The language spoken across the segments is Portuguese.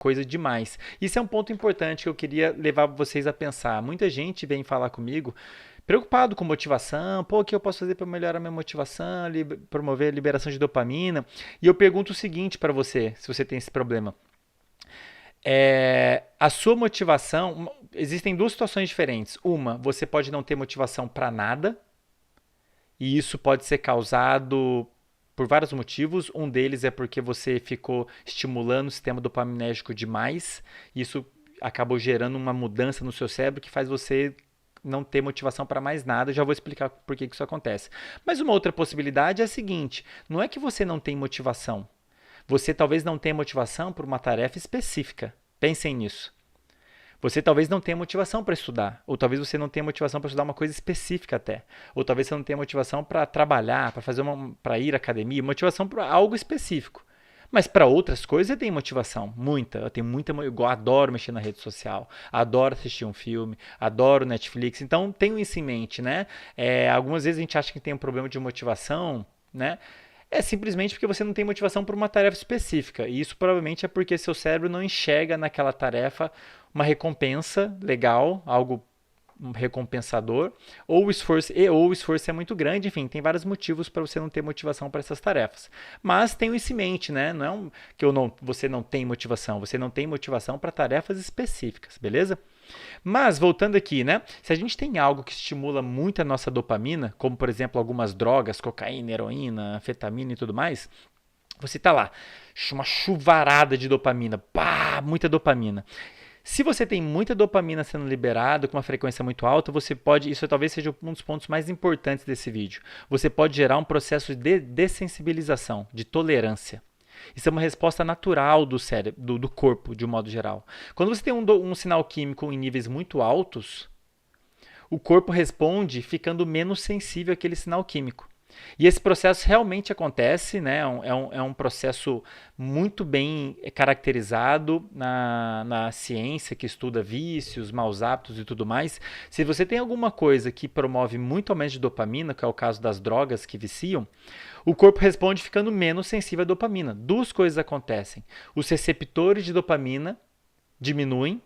coisa demais. Isso é um ponto importante que eu queria levar vocês a pensar. Muita gente vem falar comigo preocupado com motivação, pô, o que eu posso fazer para melhorar minha motivação, promover a liberação de dopamina? E eu pergunto o seguinte para você, se você tem esse problema. A sua motivação, existem duas situações diferentes. Uma, você pode não ter motivação para nada, e isso pode ser causado por vários motivos. Um deles é porque você ficou estimulando o sistema dopaminérgico demais. Isso acabou gerando uma mudança no seu cérebro que faz você não ter motivação para mais nada. Eu já vou explicar por que isso acontece. Mas uma outra possibilidade é a seguinte: não é que você não tem motivação. Você talvez não tenha motivação por uma tarefa específica. Pensem nisso. Você talvez não tenha motivação para estudar, ou talvez você não tenha motivação para estudar uma coisa específica até, ou talvez você não tenha motivação para trabalhar, para ir à academia, motivação para algo específico. Mas para outras coisas você tem motivação, muita. Eu tenho muita, eu adoro mexer na rede social, adoro assistir um filme, adoro Netflix. Então tenho isso em mente, né? Algumas vezes a gente acha que tem um problema de motivação, né? É simplesmente porque você não tem motivação para uma tarefa específica. E isso provavelmente é porque seu cérebro não enxerga naquela tarefa uma recompensa legal, algo recompensador, ou o esforço é muito grande. Enfim, tem vários motivos para você não ter motivação para essas tarefas. Mas tenha isso em mente, né? Não é que você não tem motivação, você não tem motivação para tarefas específicas, beleza? Mas, voltando aqui, né? Se a gente tem algo que estimula muito a nossa dopamina, como por exemplo algumas drogas, cocaína, heroína, anfetamina e tudo mais, você tá lá, uma chuvarada de dopamina, pá, muita dopamina. Se você tem muita dopamina sendo liberada com uma frequência muito alta, você pode, isso talvez seja um dos pontos mais importantes desse vídeo, você pode gerar um processo de dessensibilização, de tolerância. Isso é uma resposta natural do cérebro, do corpo, de um modo geral. Quando você tem um sinal químico em níveis muito altos, o corpo responde ficando menos sensível àquele sinal químico. E esse processo realmente acontece, né? É um processo muito bem caracterizado na ciência que estuda vícios, maus hábitos e tudo mais. Se você tem alguma coisa que promove muito aumento de dopamina, que é o caso das drogas que viciam, o corpo responde ficando menos sensível à dopamina. Duas coisas acontecem. Os receptores de dopamina diminuem,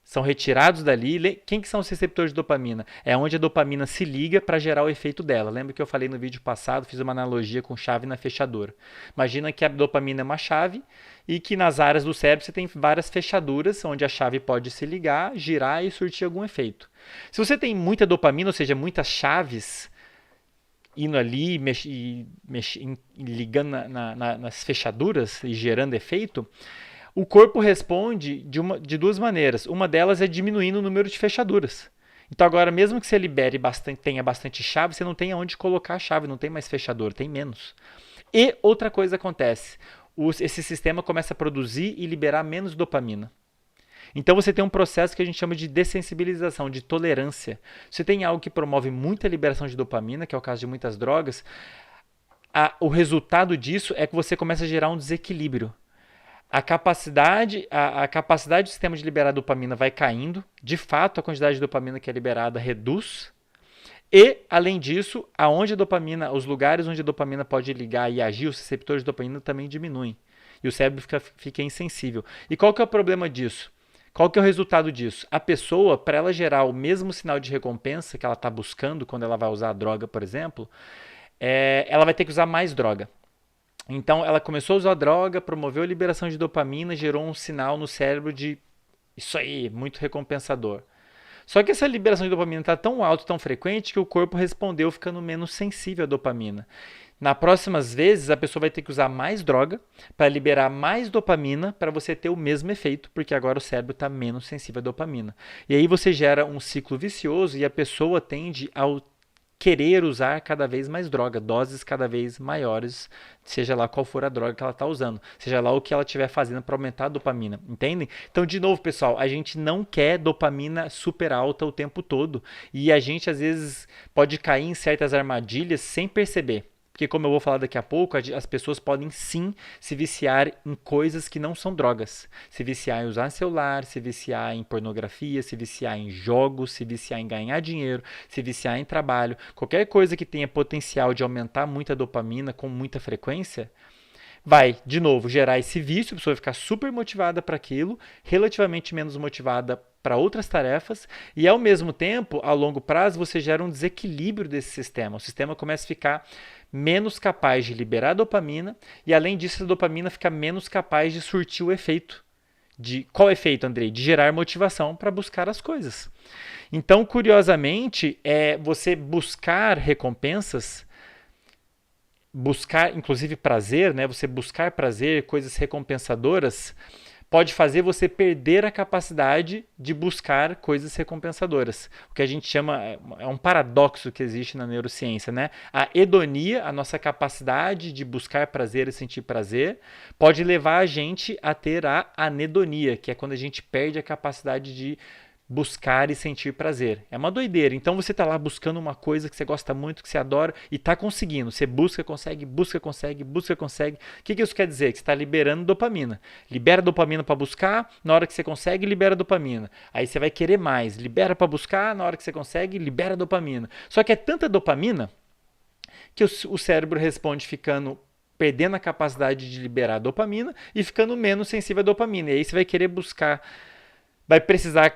são retirados dali. Quem que são os receptores de dopamina? É onde a dopamina se liga para gerar o efeito dela. Lembra que eu falei no vídeo passado, fiz uma analogia com chave na fechadura. Imagina que a dopamina é uma chave e que nas áreas do cérebro você tem várias fechaduras onde a chave pode se ligar, girar e surtir algum efeito. Se você tem muita dopamina, ou seja, muitas chaves indo ali, ligando nas fechaduras e gerando efeito, o corpo responde de duas maneiras. Uma delas é diminuindo o número de fechaduras. Então agora, mesmo que você libere bastante, tenha bastante chave, você não tem aonde colocar a chave, não tem mais fechadura, tem menos. E outra coisa acontece, esse sistema começa a produzir e liberar menos dopamina. Então você tem um processo que a gente chama de dessensibilização, de tolerância. Você tem algo que promove muita liberação de dopamina, que é o caso de muitas drogas, o resultado disso é que você começa a gerar um desequilíbrio. A capacidade do sistema de liberar dopamina vai caindo, de fato a quantidade de dopamina que é liberada reduz, e além disso, os lugares onde a dopamina pode ligar e agir, os receptores de dopamina também diminuem, e o cérebro fica insensível. E qual que é o problema disso? Qual que é o resultado disso? A pessoa, para ela gerar o mesmo sinal de recompensa que ela está buscando quando ela vai usar a droga, por exemplo, ela vai ter que usar mais droga. Então ela começou a usar droga, promoveu a liberação de dopamina, gerou um sinal no cérebro de isso aí, muito recompensador. Só que essa liberação de dopamina está tão alta, tão frequente, que o corpo respondeu ficando menos sensível à dopamina. Nas próximas vezes, a pessoa vai ter que usar mais droga para liberar mais dopamina para você ter o mesmo efeito, porque agora o cérebro está menos sensível à dopamina. E aí você gera um ciclo vicioso e a pessoa tende ao querer usar cada vez mais droga, doses cada vez maiores, seja lá qual for a droga que ela está usando, seja lá o que ela estiver fazendo para aumentar a dopamina, entendem? Então, de novo, pessoal, a gente não quer dopamina super alta o tempo todo e a gente às vezes pode cair em certas armadilhas sem perceber. Porque, como eu vou falar daqui a pouco, as pessoas podem sim se viciar em coisas que não são drogas. Se viciar em usar celular, se viciar em pornografia, se viciar em jogos, se viciar em ganhar dinheiro, se viciar em trabalho. Qualquer coisa que tenha potencial de aumentar muita dopamina com muita frequência, vai, de novo, gerar esse vício, a pessoa vai ficar super motivada para aquilo, relativamente menos motivada para outras tarefas, e ao mesmo tempo, a longo prazo, você gera um desequilíbrio desse sistema. O sistema começa a ficar menos capaz de liberar dopamina, e além disso, a dopamina fica menos capaz de surtir o efeito. Qual efeito, Andrei? De gerar motivação para buscar as coisas. Então, curiosamente, você buscar recompensas, buscar, inclusive prazer, né? Você buscar prazer, coisas recompensadoras, pode fazer você perder a capacidade de buscar coisas recompensadoras. O que a gente chama, é um paradoxo que existe na neurociência, né? A hedonia, a nossa capacidade de buscar prazer e sentir prazer, pode levar a gente a ter a anedonia, que é quando a gente perde a capacidade de buscar e sentir prazer. É uma doideira. Então você está lá buscando uma coisa que você gosta muito, que você adora e está conseguindo. Você busca, consegue, busca, consegue, busca, consegue. O que isso quer dizer? Que você está liberando dopamina. Libera dopamina para buscar, na hora que você consegue, libera dopamina. Aí você vai querer mais. Libera para buscar, na hora que você consegue, libera dopamina. Só que é tanta dopamina que o cérebro responde ficando perdendo a capacidade de liberar dopamina e ficando menos sensível à dopamina. E aí você vai querer buscar, vai precisar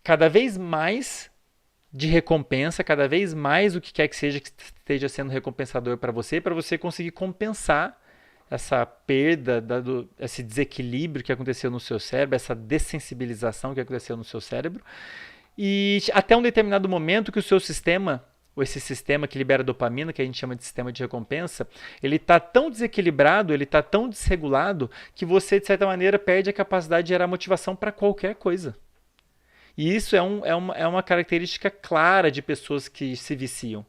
cada vez mais de recompensa, cada vez mais o que quer que seja que esteja sendo recompensador para você conseguir compensar essa perda, esse desequilíbrio que aconteceu no seu cérebro, essa dessensibilização que aconteceu no seu cérebro. E até um determinado momento que o seu sistema, ou esse sistema que libera dopamina, que a gente chama de sistema de recompensa, ele está tão desequilibrado, ele está tão desregulado, que você, de certa maneira, perde a capacidade de gerar motivação para qualquer coisa. E isso é uma característica clara de pessoas que se viciam.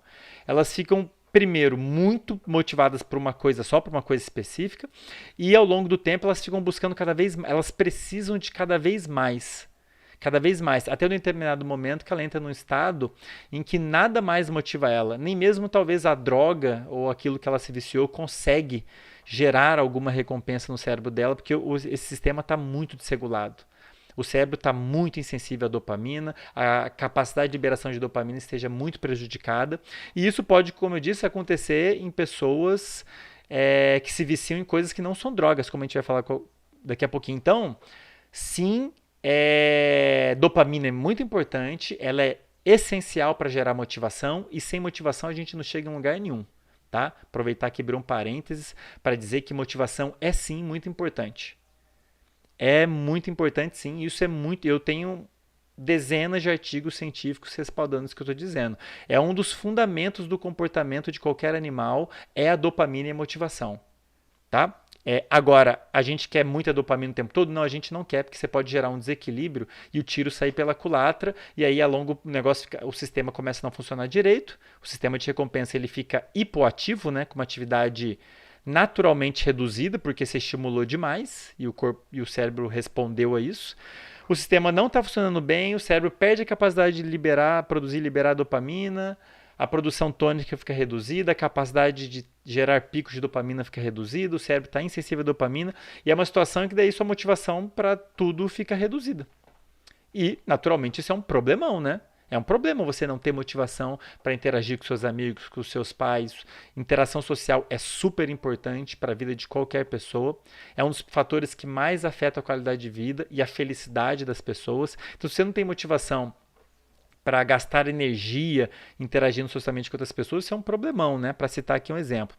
Elas ficam, primeiro, muito motivadas por uma coisa só, por uma coisa específica, e ao longo do tempo elas ficam buscando cada vez mais, elas precisam de cada vez mais. Cada vez mais, até um determinado momento que ela entra num estado em que nada mais motiva ela, nem mesmo talvez a droga ou aquilo que ela se viciou consegue gerar alguma recompensa no cérebro dela, porque esse sistema está muito desregulado. O cérebro está muito insensível à dopamina, a capacidade de liberação de dopamina esteja muito prejudicada. E isso pode, como eu disse, acontecer em pessoas que se viciam em coisas que não são drogas, como a gente vai falar daqui a pouquinho. Então, sim, dopamina é muito importante, ela é essencial para gerar motivação e sem motivação a gente não chega em lugar nenhum. Tá? Aproveitar que abriu um parênteses para dizer que motivação é sim muito importante. É muito importante, sim. Isso é muito. Eu tenho dezenas de artigos científicos respaldando isso que eu estou dizendo. É um dos fundamentos do comportamento de qualquer animal, é a dopamina e a motivação. Tá? Agora, a gente quer muita dopamina o tempo todo? Não, a gente não quer, porque você pode gerar um desequilíbrio e o tiro sair pela culatra, e aí a longo o sistema começa a não funcionar direito, o sistema de recompensa ele fica hipoativo, né, com uma atividade naturalmente reduzida, porque você estimulou demais e o corpo e o cérebro respondeu a isso. O sistema não está funcionando bem, o cérebro perde a capacidade de produzir e liberar dopamina, a produção tônica fica reduzida, a capacidade de gerar picos de dopamina fica reduzida, o cérebro está insensível à dopamina, e é uma situação em que daí sua motivação para tudo fica reduzida. E, naturalmente, isso é um problemão, né? É um problema você não ter motivação para interagir com seus amigos, com seus pais. Interação social é super importante para a vida de qualquer pessoa. É um dos fatores que mais afeta a qualidade de vida e a felicidade das pessoas. Então, se você não tem motivação para gastar energia interagindo socialmente com outras pessoas, isso é um problemão, né? Para citar aqui um exemplo.